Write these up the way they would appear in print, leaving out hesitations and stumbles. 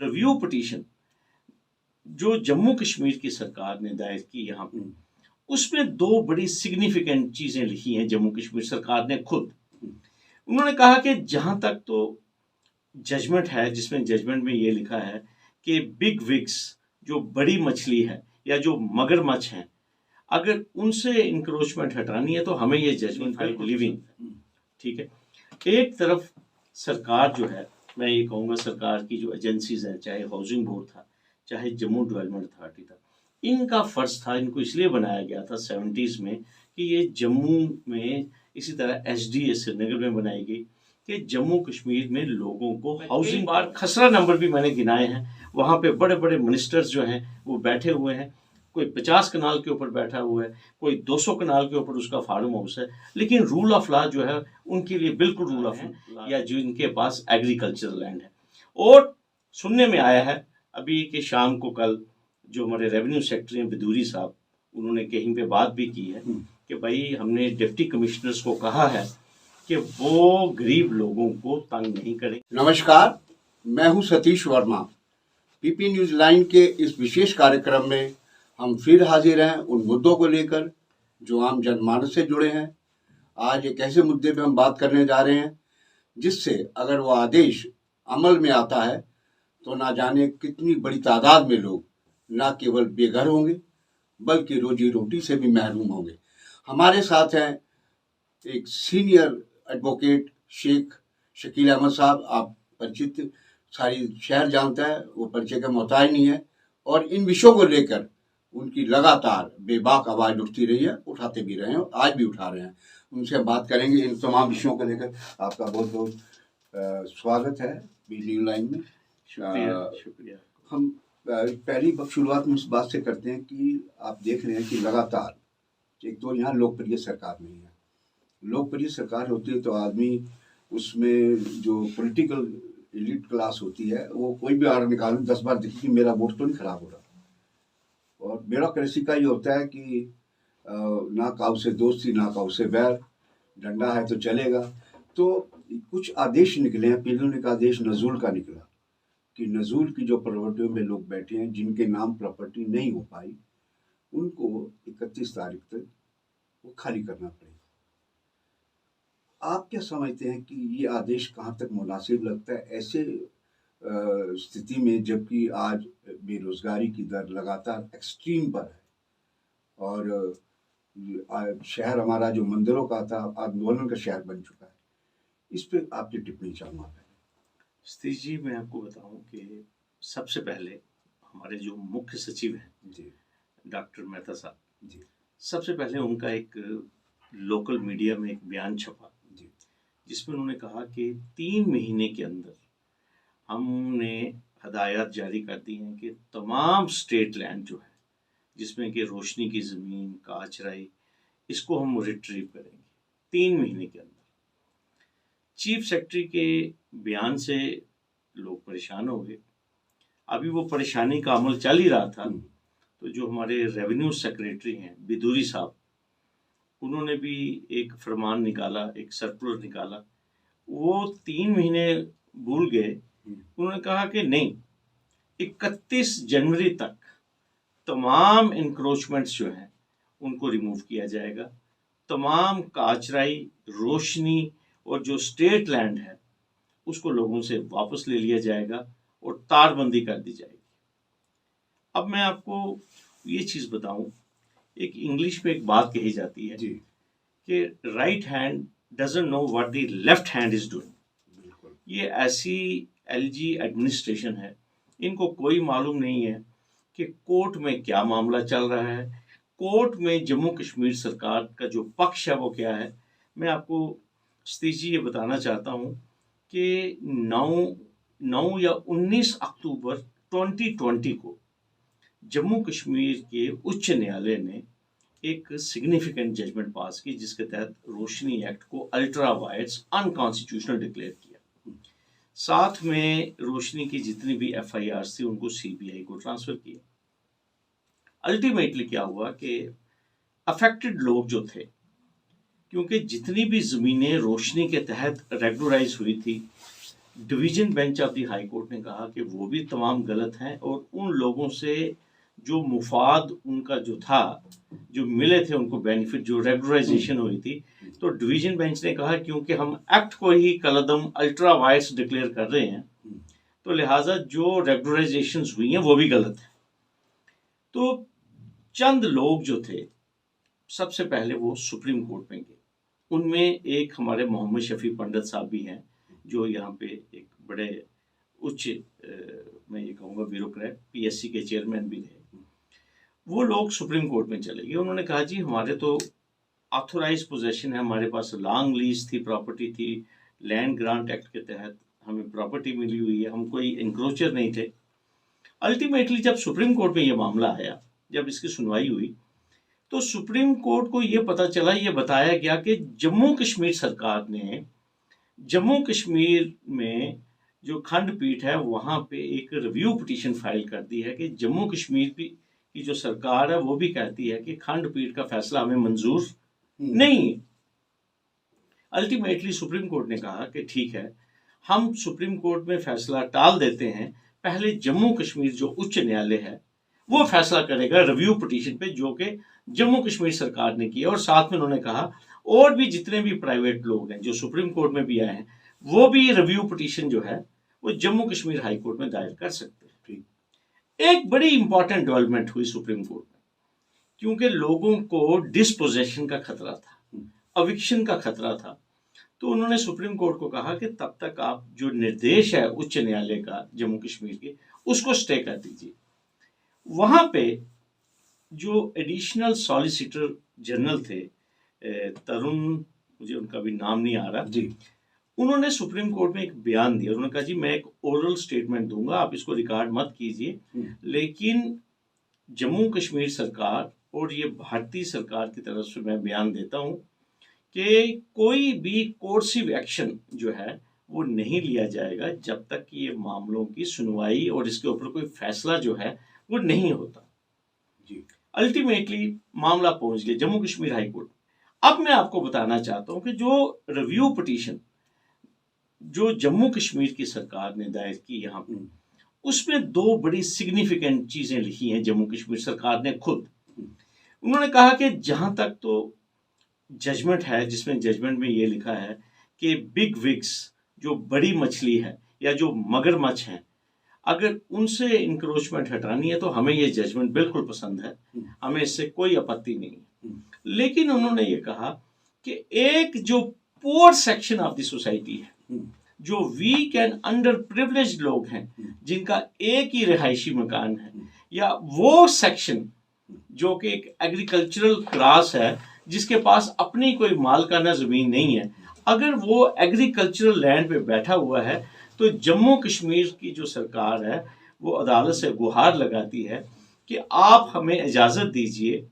Review petition जो जम्मू कश्मीर की सरकार ने दायर की यहाँ पे, उसमें दो बड़ी सिग्निफिकेंट चीजें लिखी हैं जम्मू कश्मीर सरकार ने खुद। उन्होंने कहा कि जहां तक तो जजमेंट है, जिसमें जजमेंट में ये लिखा है कि बिग विग्स जो बड़ी मछली है या जो मगरमच्छ हैं, अगर उनसे इंक्रोचमेंट हटानी है तो हमें ये जजमेंट फाइल बिलीविंग, ठीक है। एक तरफ सरकार जो है, मैं ये कहूँगा सरकार की जो एजेंसीज हैं, चाहे हाउसिंग बोर्ड था, चाहे जम्मू डेवलपमेंट अथॉरिटी था, इनका फर्ज था, इनको इसलिए बनाया गया था 70s में कि ये जम्मू में, इसी तरह SDA श्रीनगर में बनाई गई कि जम्मू कश्मीर में लोगों को हाउसिंग, बार खसरा नंबर भी मैंने गिनाए हैं, वहाँ पे बड़े बड़े मिनिस्टर्स जो हैं वो बैठे हुए हैं, कोई 50 कनाल के ऊपर बैठा हुआ है, कोई 200 कनाल के ऊपर उसका फार्म हाउस है, लेकिन रूल ऑफ लॉ जो है उनके लिए बिल्कुल रूल ऑफ लॉ, या जिनके पास एग्रीकल्चरल लैंड है। और सुनने में आया है अभी कि शाम को कल जो हमारे रेवेन्यू सेक्रेटरी हैं बिदूरी साहब, उन्होंने कहीं पे बात भी की है कि भाई हमने डिप्टी कमिश्नर्स को कहा है कि वो गरीब लोगों को तंग नहीं करें। नमस्कार, मैं हूं Satish Verma. PP news line के इस विशेष कार्यक्रम में हम फिर हाजिर हैं उन मुद्दों को लेकर जो आम जनमानस से जुड़े हैं। आज एक ऐसे मुद्दे पे हम बात करने जा रहे हैं जिससे अगर वो आदेश अमल में आता है तो ना जाने कितनी बड़ी तादाद में लोग ना केवल बेघर होंगे बल्कि रोजी रोटी से भी महरूम होंगे। हमारे साथ हैं एक सीनियर एडवोकेट शेख शकील अहमद साहब। आप परिचित, सारी शहर जानता है, वो परिचय का मोहताज नहीं है, और इन विषयों को लेकर उनकी लगातार बेबाक आवाज़ उठती रही है, उठाते भी रहे हैं, आज भी उठा रहे हैं। उनसे हम बात करेंगे इन तमाम विषयों को लेकर। आपका बहुत बहुत स्वागत है बिजली लाइन में। शुक्रिया। हम पहली शुरुआत में इस बात से करते हैं कि आप देख रहे हैं कि लगातार एक तो यहाँ लोकप्रिय सरकार नहीं है। लोकप्रिय सरकार होती है तो आदमी उसमें जो पॉलिटिकल एलिट क्लास होती है वो कोई भी आड़ निकाल 10 बार देखी कि मेरा वोट तो नहीं खराब हो रहा। और ब्यूरोक्रेसी का ये होता है कि ना काऊ से दोस्ती ना काऊ से बैर, डंडा है तो चलेगा। तो कुछ आदेश निकले हैं। पहले एक आदेश नजूल का निकला कि नजूल की जो प्रॉपर्टियों में लोग बैठे हैं जिनके नाम प्रॉपर्टी नहीं हो पाई, उनको 31 तारीख तक वो खाली करना पड़ेगा। आप क्या समझते हैं कि ये आदेश कहाँ तक मुनासिब लगता है ऐसे स्थिति में, जबकि आज बेरोजगारी की दर लगातार एक्सट्रीम पर है और शहर हमारा जो मंदिरों का था आंदोलन का शहर बन चुका है? इस पे आपकी टिप्पणी चाहूँगा। सतीश जी, मैं आपको बताऊं कि सबसे पहले हमारे जो मुख्य सचिव हैं जी, डॉक्टर मेहता साहब जी, सबसे पहले उनका एक लोकल मीडिया में एक बयान छपा जी, जिसमें उन्होंने कहा कि 3 महीने के अंदर हमने हदायत जारी कर दी हैं कि तमाम स्टेट लैंड जो है जिसमें कि रोशनी की ज़मीन, काचराई, इसको हम रिट्रीव करेंगे 3 महीने के अंदर। चीफ सेक्रेटरी के बयान से लोग परेशान हो गए। अभी वो परेशानी का अमल चल ही रहा था तो जो हमारे रेवेन्यू सेक्रेटरी हैं बिदूरी साहब, उन्होंने भी एक फरमान निकाला, एक सर्कुलर निकाला। वो 3 महीने भूल गए। उन्होंने कहा कि नहीं, 31 जनवरी तक तमाम इंक्रोचमेंट्स जो हैं उनको रिमूव किया जाएगा। तमाम काचराई, रोशनी और जो स्टेट लैंड है उसको लोगों से वापस ले लिया जाएगा और तारबंदी कर दी जाएगी। अब मैं आपको ये चीज़ बताऊं, एक इंग्लिश में एक बात कही जाती है कि right hand doesn't know what the left hand is doing. ये ऐसी LG एडमिनिस्ट्रेशन है, इनको कोई मालूम नहीं है कि कोर्ट में क्या मामला चल रहा है, कोर्ट में जम्मू कश्मीर सरकार का जो पक्ष है वो क्या है। मैं आपको सतीश जी ये बताना चाहता हूँ कि 9 या 19 अक्टूबर 2020 को जम्मू कश्मीर के उच्च न्यायालय ने एक सिग्निफिकेंट जजमेंट पास की जिसके तहत रोशनी एक्ट को अल्ट्रा वायर्स अनकॉन्स्टिट्यूशनल डिक्लेयर किया। साथ में रोशनी की जितनी भी FIRs थी उनको CBI को ट्रांसफर किया। अल्टीमेटली क्या हुआ कि अफेक्टेड लोग जो थे, क्योंकि जितनी भी ज़मीनें रोशनी के तहत रेगुलराइज हुई थी division bench of the high court ने कहा कि वो भी तमाम गलत हैं और उन लोगों से जो मुफाद उनका जो था, जो मिले थे उनको बेनिफिट, जो रेगुलराइजेशन हुई थी, तो डिवीजन बेंच ने कहा क्योंकि हम एक्ट को ही कलदम अल्ट्रा वायर्स डिक्लेयर कर रहे हैं, तो लिहाजा जो रेगुलराइजेशन हुई हैं वो भी गलत है। तो चंद लोग जो थे, सबसे पहले वो सुप्रीम कोर्ट में गए। उनमें एक हमारे मोहम्मद शफी पंडित साहब भी हैं, जो यहाँ पे एक बड़े उच्च मैं ये कहूँगा ब्यूरोक्रेट, पीएससी के चेयरमैन भी रहे। वो लोग सुप्रीम कोर्ट में चले गए। उन्होंने कहा जी हमारे तो ऑथोराइज पोजेशन है, हमारे पास लॉन्ग लीज थी, प्रॉपर्टी थी, लैंड ग्रांट एक्ट के तहत हमें प्रॉपर्टी मिली हुई है, हम कोई इंक्रोचर नहीं थे। अल्टीमेटली जब सुप्रीम कोर्ट में ये मामला आया, जब इसकी सुनवाई हुई, तो सुप्रीम कोर्ट को ये पता चला, ये बताया गया कि जम्मू कश्मीर सरकार ने जम्मू कश्मीर में जो खंडपीठ है वहाँ पे एक रिव्यू पिटीशन फाइल कर दी है कि जम्मू कश्मीर की जो सरकार है वो भी कहती है कि खंडपीठ का फैसला हमें मंजूर नहीं। अल्टीमेटली सुप्रीम कोर्ट ने कहा कि ठीक है, हम सुप्रीम कोर्ट में फैसला टाल देते हैं, पहले जम्मू कश्मीर जो उच्च न्यायालय है वो फैसला करेगा रिव्यू पिटीशन पे जो कि जम्मू कश्मीर सरकार ने किया। और साथ में उन्होंने कहा और भी जितने भी प्राइवेट लोग हैं जो सुप्रीम कोर्ट में भी आए हैं, वो भी रिव्यू पिटीशन जो है वो जम्मू कश्मीर हाई कोर्ट में दायर कर सकते हैं। एक बड़ी इंपॉर्टेंट डेवलपमेंट हुई सुप्रीम कोर्ट में, क्योंकि लोगों को डिस्पोजेशन का खतरा था, अविक्शन का खतरा था, तो उन्होंने सुप्रीम कोर्ट को कहा कि तब तक आप जो निर्देश है उच्च न्यायालय का जम्मू कश्मीर के, उसको स्टे कर दीजिए। वहां पे जो एडिशनल सॉलिसिटर जनरल थे, तरुण, मुझे उनका भी नाम नहीं आ रहा जी, उन्होंने सुप्रीम कोर्ट में एक बयान दिया। उन्होंने कहा जी मैं एक ओरल स्टेटमेंट दूंगा, आप इसको रिकॉर्ड मत कीजिए, लेकिन जम्मू कश्मीर सरकार और ये भारतीय सरकार की तरफ से मैं बयान देता हूं कि कोई भी कोर्सिव एक्शन जो है वो नहीं लिया जाएगा जब तक कि ये मामलों की सुनवाई और इसके ऊपर कोई फैसला जो है वो नहीं होता जी। अल्टीमेटली मामला पहुंच गया जम्मू कश्मीर हाई कोर्ट। अब मैं आपको बताना चाहता हूं कि जो रिव्यू पिटीशन जो जम्मू कश्मीर की सरकार ने दायर की यहाँ पे, उसमें दो बड़ी सिग्निफिकेंट चीजें लिखी हैं जम्मू कश्मीर सरकार ने खुद। उन्होंने कहा कि जहां तक तो जजमेंट है, जिसमें जजमेंट में ये लिखा है कि बिग विग्स जो बड़ी मछली है या जो मगरमच्छ है, अगर उनसे इंक्रोचमेंट हटानी है तो हमें ये जजमेंट बिल्कुल पसंद है, हमें इससे कोई आपत्ति नहीं है। लेकिन उन्होंने ये कहा कि एक जो poor section of the society है, जो वीक एंड अंडर प्रिविलेज्ड लोग हैं, जिनका एक ही रिहायशी मकान है, या वो सेक्शन जो कि एक एग्रीकल्चरल क्लास है जिसके पास अपनी कोई मालकाना जमीन नहीं है, अगर वो एग्रीकल्चरल लैंड पे बैठा हुआ है तो जम्मू कश्मीर की जो सरकार है वो अदालत से गुहार लगाती है कि आप हमें इजाज़त दीजिए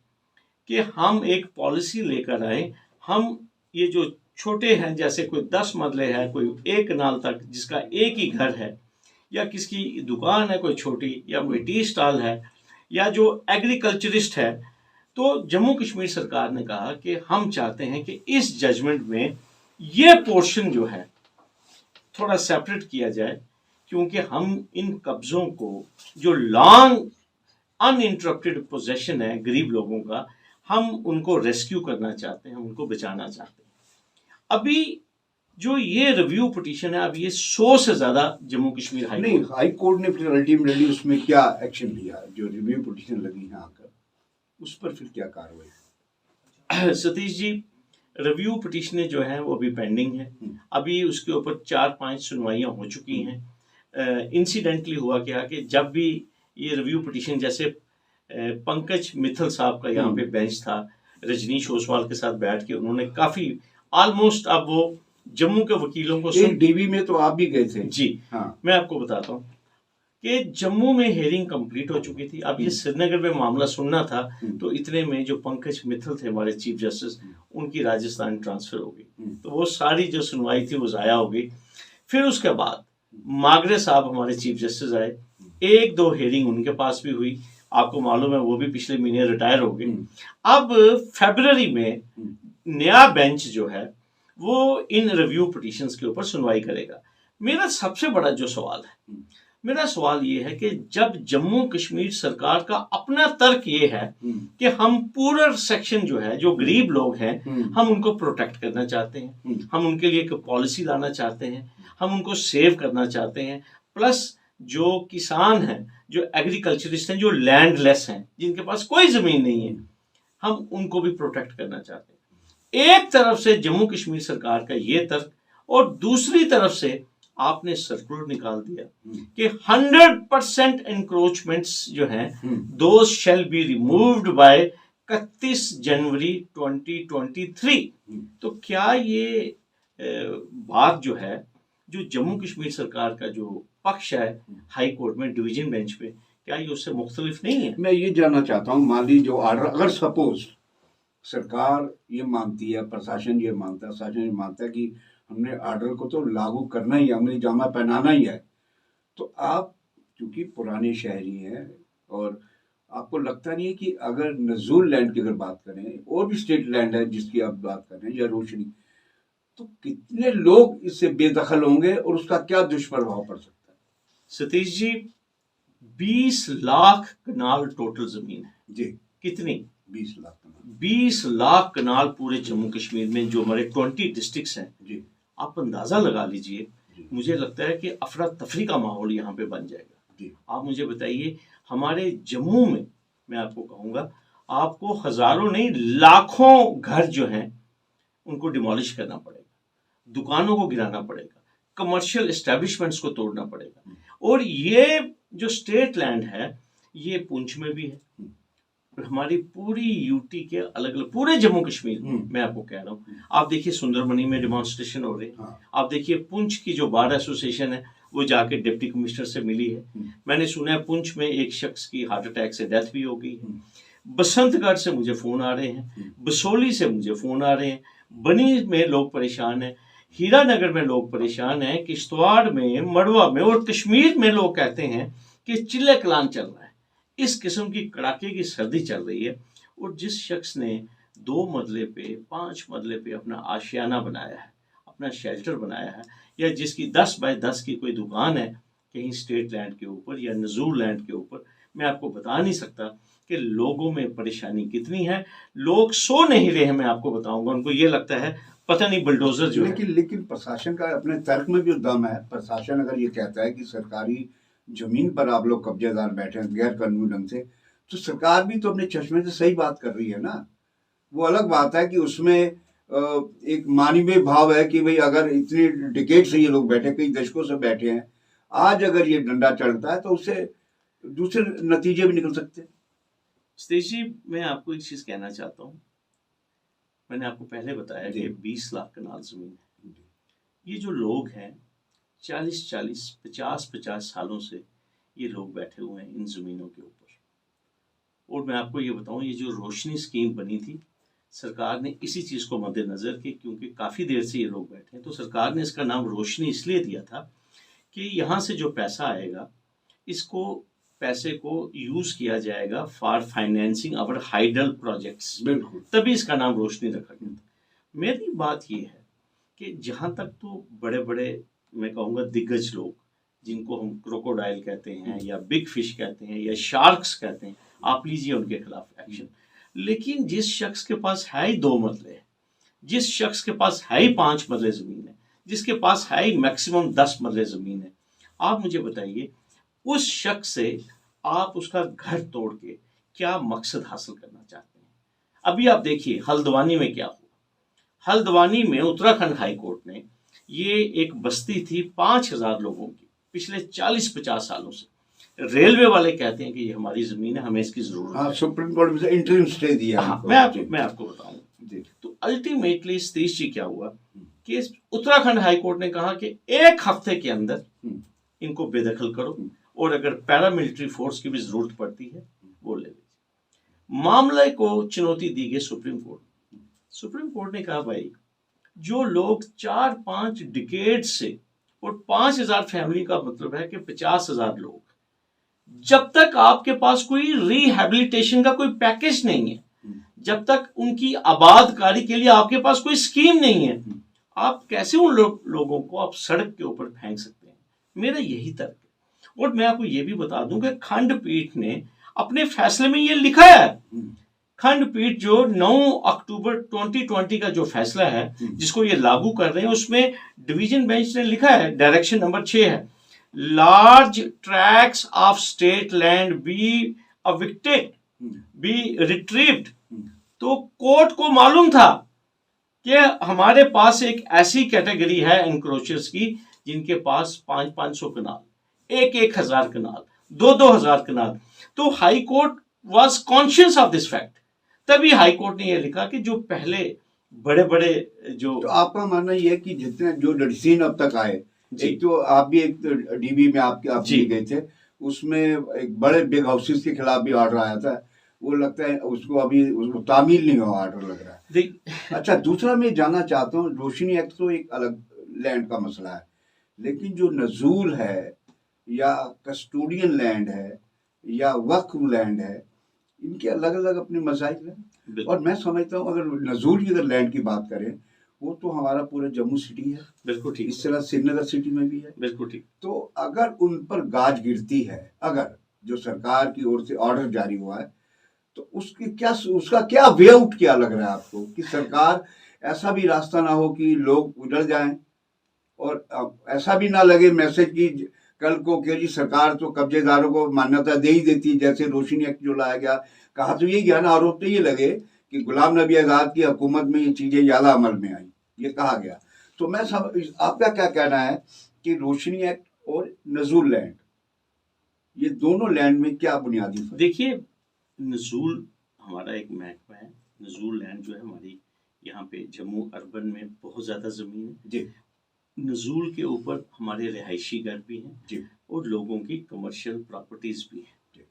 कि हम एक पॉलिसी लेकर आए। हम ये जो छोटे हैं, जैसे कोई 10 मरले है, कोई 1 कनाल तक जिसका एक ही घर है, या किसकी दुकान है कोई छोटी, या कोई टी स्टॉल है, या जो एग्रीकल्चरिस्ट है, तो जम्मू कश्मीर सरकार ने कहा कि हम चाहते हैं कि इस जजमेंट में ये पोर्शन जो है थोड़ा सेपरेट किया जाए, क्योंकि हम इन कब्जों को जो लॉन्ग अनइंटरप्टेड पोजेशन है गरीब लोगों का, हम उनको रेस्क्यू करना चाहते हैं, हम उनको बचाना चाहते हैं। अभी जो ये रिव्यू पिटीशन है, अब ये 100 से ज्यादा जम्मू कश्मीर हाई कोर्ट ने फिर अल्टीमेटली उसमें क्या एक्शन लिया? जो रिव्यू पिटीशन लगी है आकर, उस पर फिर क्या कार्रवाई? सतीश जी, रिव्यू पिटीशनें जो हैं वो अभी पेंडिंग है। अभी उसके ऊपर 4-5 सुनवाइयाँ हो चुकी हैं। इंसिडेंटली हुआ क्या कि जब भी ये रिव्यू पिटीशन, जैसे पंकज मित्तल साहब का यहाँ पे बेंच था, रजनीश ओसवाल के साथ बैठ के उन्होंने काफी ऑलमोस्ट, अब वो जम्मू के वकीलों को डीबी में तो आप भी गए थे जी। हाँ। मैं आपको बताता हूँ कि जम्मू में हेयरिंग कंप्लीट हो चुकी थी, अब ये श्रीनगर में मामला सुनना था, तो इतने में जो पंकज मित्तल थे हमारे चीफ जस्टिस, उनकी राजस्थान ट्रांसफर हो गई, तो वो सारी जो सुनवाई थी वो जाया हो गई। फिर उसके बाद मागरे साहब हमारे चीफ जस्टिस आए, 1-2 हेयरिंग उनके पास भी हुई, आपको मालूम है वो भी पिछले महीने रिटायर हो गए। अब फरवरी में नया बेंच जो है वो इन रिव्यू पिटीशंस के ऊपर सुनवाई करेगा। मेरा सबसे बड़ा जो सवाल है, मेरा सवाल ये है कि जब जम्मू कश्मीर सरकार का अपना तर्क ये है कि हम पूरा सेक्शन जो है, जो गरीब लोग हैं, हम उनको प्रोटेक्ट करना चाहते हैं, हम उनके लिए एक पॉलिसी लाना चाहते हैं, हम उनको सेव करना चाहते हैं, प्लस जो किसान हैं, जो एग्रीकल्चरिस्ट हैं, जो लैंडलेस हैं, जिनके पास कोई जमीन नहीं है, हम उनको भी प्रोटेक्ट करना चाहते हैं। एक तरफ से जम्मू कश्मीर सरकार का ये तर्क, और दूसरी तरफ से आपने सर्कुलर निकाल दिया कि 100% एनक्रोचमेंट्स जो हैं, those shall be removed by 31 जनवरी 2023। तो क्या ये बात जो है, जो जम्मू कश्मीर सरकार का जो पक्ष है हाई कोर्ट में डिवीजन बेंच पे, क्या ये उससे मुख्तलिफ नहीं है? मैं ये जानना चाहता हूँ, मान ली जो ऑर्डर, अगर सपोज सरकार ये मानती है, प्रशासन ये मानता है, शासन ये मानता है कि हमने ऑर्डर को तो लागू करना ही है, हमें जामा पहनाना ही है, तो आप क्योंकि पुराने शहरी हैं और आपको लगता नहीं है कि अगर नजूल लैंड की अगर बात करें, और भी स्टेट लैंड है जिसकी आप बात कर रहे हैं, या रोशनी, तो कितने लोग इससे बेदखल होंगे और उसका क्या दुष्प्रभाव पड़ सकता है? सतीश जी, 20 लाख कनाल टोटल जमीन है जी। कितनी? 20 लाख कनाल। 20 लाख कनाल पूरे जम्मू कश्मीर में, जो हमारे 20 डिस्ट्रिक्ट्स हैं जी। आप अंदाजा लगा लीजिए। मुझे लगता है कि अफरा तफरी का माहौल यहाँ पे बन जाएगा। जी। आप मुझे बताइए, हमारे जम्मू में मैं आपको कहूँगा, आपको हजारों नहीं लाखों घर जो हैं उनको डिमोलिश करना पड़ेगा, दुकानों को गिराना पड़ेगा, कमर्शियल एस्टेब्लिशमेंट्स को तोड़ना पड़ेगा। और ये जो स्टेट लैंड है, ये पुंछ में भी है, और हमारी पूरी यूटी के अलग अलग, पूरे जम्मू कश्मीर में मैं आपको कह रहा हूँ। आप देखिए सुंदरबनी में डिमॉन्स्ट्रेशन हो रहे हैं। हाँ। आप देखिए पुंछ की जो बार एसोसिएशन है वो जाके डिप्टी कमिश्नर से मिली है। मैंने सुना है पुंछ में एक शख्स की हार्ट अटैक से डेथ भी हो गई है। बसंतगढ़ से मुझे फोन आ रहे हैं, बसोली से मुझे फोन आ रहे हैं, बनी में लोग परेशान हैं, हीरानगर में लोग परेशान हैं, किश्तवाड़ में, मड़वा में, और कश्मीर में लोग कहते हैं कि चिल्ले कलान चल रहा है। इस किस्म की कड़ाके की सर्दी चल रही है। और जिस शख्स ने 2 मरले पे, 5 मरले पे अपना आशियाना बनाया है, अपना शेल्टर बनाया है, या जिसकी 10 बाय 10 की कोई दुकान है कहीं स्टेट लैंड के ऊपर या नजूर लैंड के ऊपर, मैं आपको बता नहीं सकता कि लोगों में परेशानी कितनी है। लोग सो नहीं रहे हैं, मैं आपको बताऊंगा। उनको ये लगता है पता नहीं बुलडोजर जो है। लेकिन प्रशासन का अपने तर्क में भी दम है। प्रशासन अगर ये कहता है कि सरकारी जमीन पर आप लोग कब्जेदार बैठे हैं गैर कानूनी ढंग से, तो सरकार भी तो अपने चश्मे से सही बात कर रही है ना। वो अलग बात है कि उसमें एक मानवीय भाव है कि भाई अगर इतनी डिकेड से ये लोग बैठे, कई दशकों से बैठे हैं, आज अगर ये डंडा चढ़ता है तो उससे दूसरे नतीजे भी निकल सकते हैं। सतीश जी, मैं आपको एक चीज कहना चाहता हूँ। मैंने आपको पहले बताया कि 20 लाख कनाल जमीन है। ये जो लोग हैं 40-40, 50-50 सालों से ये लोग बैठे हुए हैं इन जमीनों के ऊपर। और मैं आपको ये बताऊं, ये जो रोशनी स्कीम बनी थी, सरकार ने इसी चीज़ को मद्देनजर के, क्योंकि काफ़ी देर से ये लोग बैठे हैं, तो सरकार ने इसका नाम रोशनी इसलिए दिया था कि यहाँ से जो पैसा आएगा, इसको पैसे को यूज़ किया जाएगा for financing our hydel projects. बिल्कुल, तभी इसका नाम रोशनी रखा गया था। मेरी बात ये है कि जहाँ तक तो बड़े बड़े, मैं कहूँगा दिग्गज लोग, जिनको हम क्रोकोडाइल कहते हैं या बिग फिश कहते हैं या शार्क्स कहते हैं, आप लीजिए उनके खिलाफ एक्शन। लेकिन जिस शख्स के पास है ही 2 मरले, जिस शख्स के पास है ही 5 मरले ज़मीन है, जिसके पास है ही मैक्सिमम 10 मरले ज़मीन है, आप मुझे बताइए उस शख्स से आप उसका घर तोड़ के क्या मकसद हासिल करना चाहते हैं? अभी आप देखिए हल्द्वानी में क्या हुआ। हल्द्वानी में उत्तराखंड हाई कोर्ट ने, ये एक बस्ती थी 5000 लोगों की, पिछले 40-50 सालों से। रेलवे वाले कहते हैं कि ये हमारी जमीन है, हमें इसकी जरूरत है। सुप्रीम कोर्ट में इंटरिम स्टे दिया। हाँ, मैं आपको बताऊंगा। तो अल्टीमेटली सतीश जी क्या हुआ कि उत्तराखंड हाई कोर्ट ने कहा कि 1 हफ्ते के अंदर इनको बेदखल करो, और अगर पैरामिलिट्री फोर्स की भी जरूरत पड़ती है वो ले लीजिए। मामले को चुनौती दी गई सुप्रीम कोर्ट। सुप्रीम कोर्ट ने कहा भाई, जो लोग 4-5 डिकेड से, और 5000 फैमिली का मतलब है कि 50,000 लोग, जब तक आपके पास कोई रिहैबिलिटेशन का कोई पैकेज नहीं है, जब तक उनकी आबादकारी के लिए आपके पास कोई स्कीम नहीं है, आप कैसे उन लोगों को आप सड़क के ऊपर फेंक सकते हैं? मेरा यही तर्क है। और मैं आपको ये भी बता दूं कि खंडपीठ ने अपने फैसले में ये लिखा है, खंडपीठ जो 9 अक्टूबर 2020 का जो फैसला है जिसको ये लागू कर रहे हैं, उसमें डिवीजन बेंच ने लिखा है, डायरेक्शन नंबर 6 है, large tracts of state land be evicted be retrieved. तो कोर्ट को मालूम था कि हमारे पास एक ऐसी कैटेगरी है एनक्रोचर्स की जिनके पास 500 कनाल, 1,000 कनाल, 2,000 कनाल। तो high court was conscious of this fact, तभी हाई कोर्ट ने यह लिखा कि जो पहले बड़े बड़े जो। तो आपका मानना यह है कि जितने जो डिसीजन अब तक आए, एक तो आप भी एक तो डीबी में आप भी गए थे, उसमें एक बड़े बिग हाउसेस के खिलाफ भी ऑर्डर आया था, वो लगता है उसको अभी तामील नहीं हुआ ऑर्डर लग रहा है। अच्छा, दूसरा मैं जानना चाहता हूँ, रोशनी एक्ट तो एक अलग लैंड का मसला है, लेकिन जो नजूल है या कस्टोडियन लैंड है या वक्फ लैंड है, इनके अलग अलग अपने मसाइल हैं। और मैं समझता हूँ अगर नजूल की अगर लैंड की बात करें, वो तो हमारा पूरा जम्मू सिटी है, बिल्कुल ठीक, इस तरह श्रीनगर सिटी में भी है, बिल्कुल ठीक। तो अगर उन पर गाज गिरती है, अगर जो सरकार की ओर से ऑर्डर जारी हुआ है, तो उसका क्या वे आउट क्या लग रहा है आपको, कि सरकार ऐसा भी रास्ता ना हो कि लोग उधर जाएं, और ऐसा भी ना लगे मैसेज की कल को कि जी सरकार तो कब्जेदारों को मान्यता दे ही देती, जैसे रोशनी एक्ट जो लाया गया, कहा तो यही गया ना, आरोप तो ये लगे कि गुलाम नबी आजाद की हुकूमत में ये चीजें ज्यादा अमल में आई, ये कहा गया। तो मैं आपका क्या कहना है कि रोशनी एक्ट और नजूल लैंड, ये दोनों लैंड में क्या बुनियादी? देखिए, नजूल हमारा एक महकमा है, नजूल लैंड जो है हमारी यहाँ पे जम्मू अर्बन में बहुत ज्यादा जमीन है जी। नजूल के ऊपर हमारे रिहायशी घर भी हैं जी, और लोगों की कमर्शियल प्रॉपर्टीज भी हैं जी।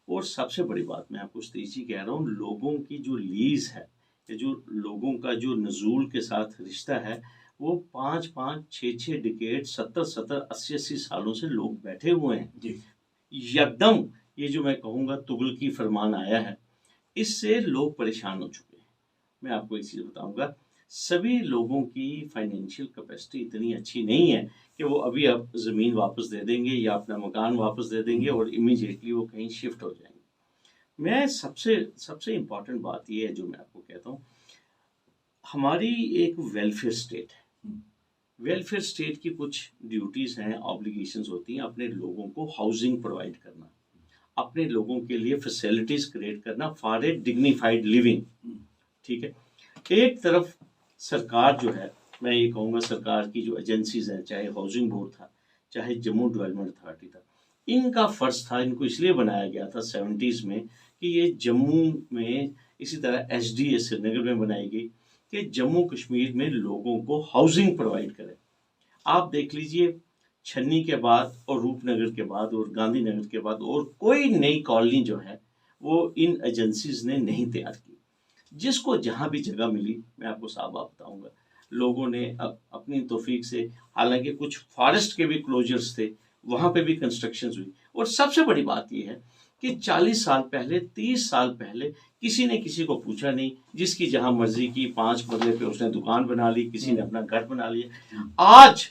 और सबसे बड़ी बात मैं आपको सतीश जी कह रहा हूँ, लोगों की जो लीज है, जो लोगों का जो नजूल के साथ रिश्ता है, वो 5-5, 6-6 डिकेड, 70-70, 80-80 सालों से लोग बैठे हुए हैं जी। एकदम ये जो मैं कहूँगा तुगलकी फरमान आया है, इससे लोग परेशान हो चुके हैं। मैं आपको एक चीज़ बताऊँगा, सभी लोगों की फाइनेंशियल कैपेसिटी इतनी अच्छी नहीं है कि वो अभी अब ज़मीन वापस दे देंगे या अपना मकान वापस दे देंगे और इमीडिएटली वो कहीं शिफ्ट हो जाएंगे। मैं सबसे इम्पॉर्टेंट बात ये है जो मैं आपको कहता हूँ, हमारी एक वेलफेयर स्टेट है। वेलफेयर स्टेट की कुछ ड्यूटीज़ हैं, ऑब्लिगेशंस होती हैं, अपने लोगों को हाउसिंग प्रोवाइड करना, अपने लोगों के लिए फैसिलिटीज़ क्रिएट करना फॉर ए डिग्निफाइड लिविंग, ठीक है। एक तरफ सरकार जो है, मैं ये कहूँगा सरकार की जो एजेंसीज हैं, चाहे हाउसिंग बोर्ड था, चाहे जम्मू डेवलपमेंट अथॉरिटी था, इनका फ़र्ज था, इनको इसलिए बनाया गया था 70s में कि ये जम्मू में, इसी तरह SDA श्रीनगर में बनाई गई कि जम्मू कश्मीर में लोगों को हाउसिंग प्रोवाइड करे। आप देख लीजिए, छन्नी के बाद और रूपनगर के बाद और गांधीनगर के बाद और कोई नई कॉलोनी जो है वो इन एजेंसीज ने नहीं तैयार की। जिसको जहाँ भी जगह मिली, मैं आपको साफ बात बताऊँगा, लोगों ने अपनी तौफीक से, हालांकि कुछ फॉरेस्ट के भी क्लोजर्स थे, वहाँ पे भी कंस्ट्रक्शन हुई। और सबसे बड़ी बात यह है कि 40 साल पहले, 30 साल पहले किसी ने किसी को पूछा नहीं, जिसकी जहाँ मर्जी की 5 बंगले पे उसने दुकान बना ली, किसी ने अपना घर बना लिया। आज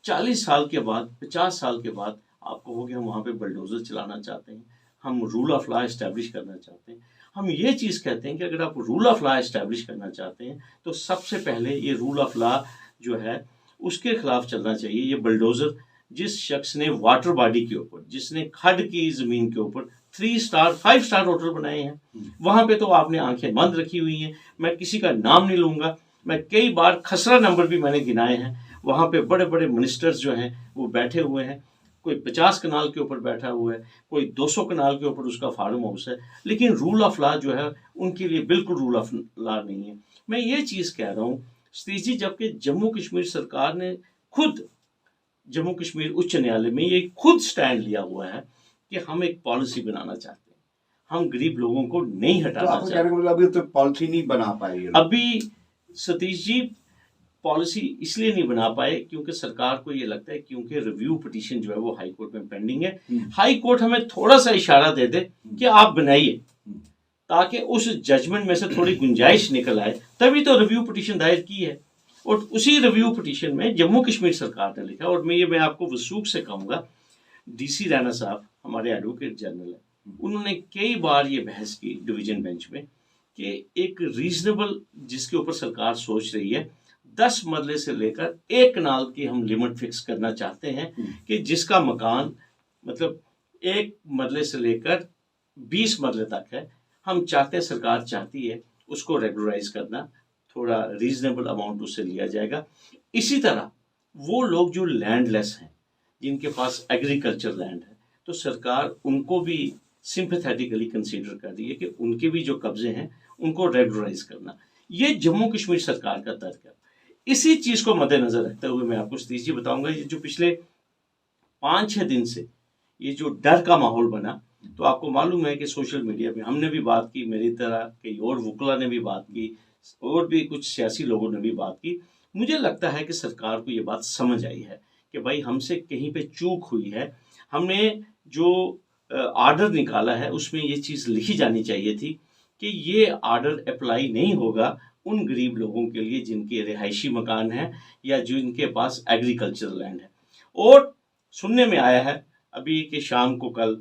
40 साल के बाद, 50 साल के बाद आप कहोगे हम वहाँ पे बलडोजर चलाना चाहते हैं, हम रूल ऑफ लॉ इस्टेब्लिश करना चाहते हैं। हम ये चीज़ कहते हैं कि अगर आप रूल ऑफ लॉ इस्टेब्लिश करना चाहते हैं तो सबसे पहले ये रूल ऑफ लॉ जो है उसके खिलाफ चलना चाहिए। ये बलडोजर जिस शख्स ने वाटर बॉडी के ऊपर, जिसने खड की ज़मीन के ऊपर 3 स्टार 5 स्टार होटल बनाए हैं, वहाँ पे तो आपने आंखें बंद रखी हुई हैं। मैं किसी का नाम नहीं लूँगा, मैं कई बार खसरा नंबर भी मैंने गिनाए हैं। वहाँ पे बड़े बड़े मिनिस्टर्स जो हैं वो बैठे हुए हैं, कोई 50 कनाल के ऊपर बैठा हुआ है, कोई 200 कनाल के ऊपर उसका फार्म हाउस है, लेकिन रूल ऑफ लॉ जो है उनके लिए बिल्कुल रूल ऑफ लॉ नहीं है। मैं ये चीज़ कह रहा हूँ सतीश जी, जबकि जम्मू कश्मीर सरकार ने खुद, जम्मू कश्मीर उच्च न्यायालय में ये खुद स्टैंड लिया हुआ है कि हम एक पॉलिसी बनाना चाहते हैं, हम गरीब लोगों को नहीं हटाना चाहते। अभी तो पॉलिसी नहीं बना पाई अभी सतीश जी, पॉलिसी इसलिए नहीं बना पाए क्योंकि सरकार को ये लगता है, क्योंकि रिव्यू पिटीशन जो है वो हाई कोर्ट में पेंडिंग है, हाई कोर्ट हमें थोड़ा सा इशारा दे दे कि आप बनाइए, ताकि उस जजमेंट में से थोड़ी गुंजाइश निकल आए, तभी तो रिव्यू पिटीशन दायर की है। और उसी रिव्यू पिटीशन में जम्मू कश्मीर सरकार ने लिखा, और मैं आपको वसूख से कहूँगा, DC राणा साहब हमारे एडवोकेट जनरल है, उन्होंने कई बार ये बहस की डिवीजन बेंच में कि एक रीजनेबल जिसके ऊपर सरकार सोच रही है 10 मरले से लेकर 1 कनाल की हम लिमिट फिक्स करना चाहते हैं कि जिसका मकान मतलब 1 मरले से लेकर 20 मरले तक है, हम चाहते हैं, सरकार चाहती है उसको रेगुलराइज करना, थोड़ा रीजनेबल अमाउंट उससे लिया जाएगा। इसी तरह वो लोग जो लैंडलेस हैं, जिनके पास एग्रीकल्चर लैंड है, तो सरकार उनको भी सिंपैथेटिकली कंसीडर कर रही है कि उनके भी जो कब्जे हैं उनको रेगुलराइज करना। ये जम्मू कश्मीर सरकार का तर्क है। इसी चीज़ को मद्देनजर रखते हुए मैं आपको सतीश जी बताऊंगा, ये जो पिछले 5-6 दिन से ये जो डर का माहौल बना, तो आपको मालूम है कि सोशल मीडिया पे हमने भी बात की, मेरी तरह कई और वकला ने भी बात की, और भी कुछ सियासी लोगों ने भी बात की। मुझे लगता है कि सरकार को ये बात समझ आई है कि भाई हमसे कहीं पे चूक हुई है। हमने जो आर्डर निकाला है उसमें ये चीज़ लिखी जानी चाहिए थी कि ये आर्डर अप्लाई नहीं होगा उन गरीब लोगों के लिए जिनके रिहायशी मकान हैं या जिनके पास एग्रीकल्चर लैंड है। और सुनने में आया है अभी कि शाम को कल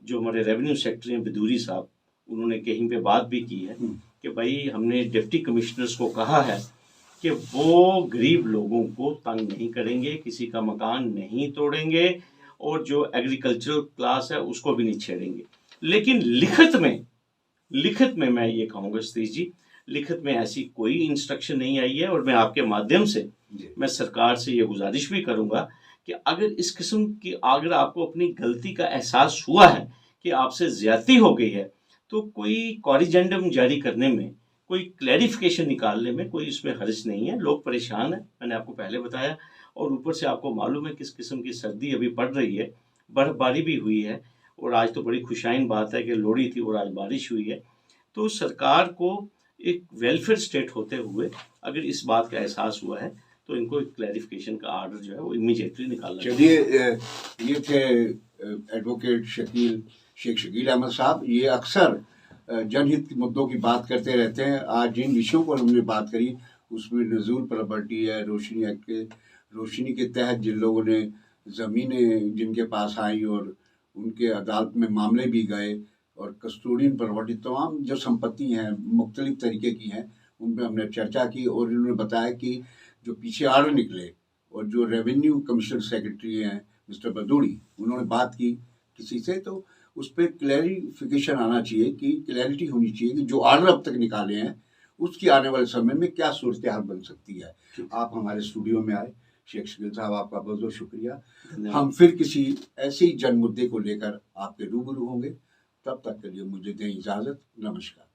जो हमारे रेवेन्यू सेक्रेटरी हैं बिदूरी साहब, उन्होंने कहीं पे बात भी की है कि भाई हमने डिप्टी कमिश्नर्स को कहा है कि वो गरीब लोगों को तंग नहीं करेंगे, किसी का मकान नहीं तोड़ेंगे और जो एग्रीकल्चरल क्लास है उसको भी नहीं छेड़ेंगे। लेकिन लिखित में मैं ये कहूँगा सतीश जी, लिखित में ऐसी कोई इंस्ट्रक्शन नहीं आई है। और मैं आपके माध्यम से मैं सरकार से ये गुजारिश भी करूँगा कि अगर इस किस्म की, अगर आपको अपनी गलती का एहसास हुआ है कि आपसे ज्यादती हो गई है, तो कोई कॉरिजेंडम जारी करने में, कोई क्लैरिफिकेशन निकालने में कोई इसमें हर्ज नहीं है। लोग परेशान हैं, मैंने आपको पहले बताया, और ऊपर से आपको मालूम है किस किस्म की सर्दी अभी पड़ रही है, बर्फबारी भी हुई है, और आज तो बड़ी खुशाइन बात है कि लोहड़ी थी और आज बारिश हुई है। तो सरकार को एक वेलफेयर स्टेट होते हुए अगर इस बात का एहसास हुआ है तो इनको एक क्लैरिफिकेशन का आर्डर जो है वो इमीडिएटली निकालना चाहिए। चलिए, ये थे एडवोकेट शेख शकील अहमद साहब। ये अक्सर जनहित मुद्दों की बात करते रहते हैं। आज जिन विषयों पर हमने बात करी उसमें नजूल प्रॉपर्टी है, रोशनी एक्ट के, रोशनी के तहत जिन लोगों ने ज़मीनें जिनके पास आई और उनके अदालत में मामले भी गए, और कस्टोडियन प्रॉपर्टी, तमाम जो संपत्ति हैं मुख्तलिफ तरीके की हैं, उन पर हमने चर्चा की। और इन्होंने बताया कि जो पीछे आर्डर निकले और जो रेवेन्यू कमिश्नर सेक्रेटरी हैं मिस्टर बदूड़ी, उन्होंने बात की किसी से, तो उस पर क्लैरिफिकेशन आना चाहिए, कि क्लैरिटी होनी चाहिए कि जो आर्डर अब तक निकाले हैं उसकी आने वाले समय में क्या सूरत हाल बन सकती है। आप हमारे स्टूडियो में आए शेख शकील साहब, आपका बहुत बहुत शुक्रिया। हम फिर किसी ऐसे ही जन मुद्दे को लेकर आपके रूबरू होंगे। तब तक के लिए मुझे दें इजाज़त। नमस्कार।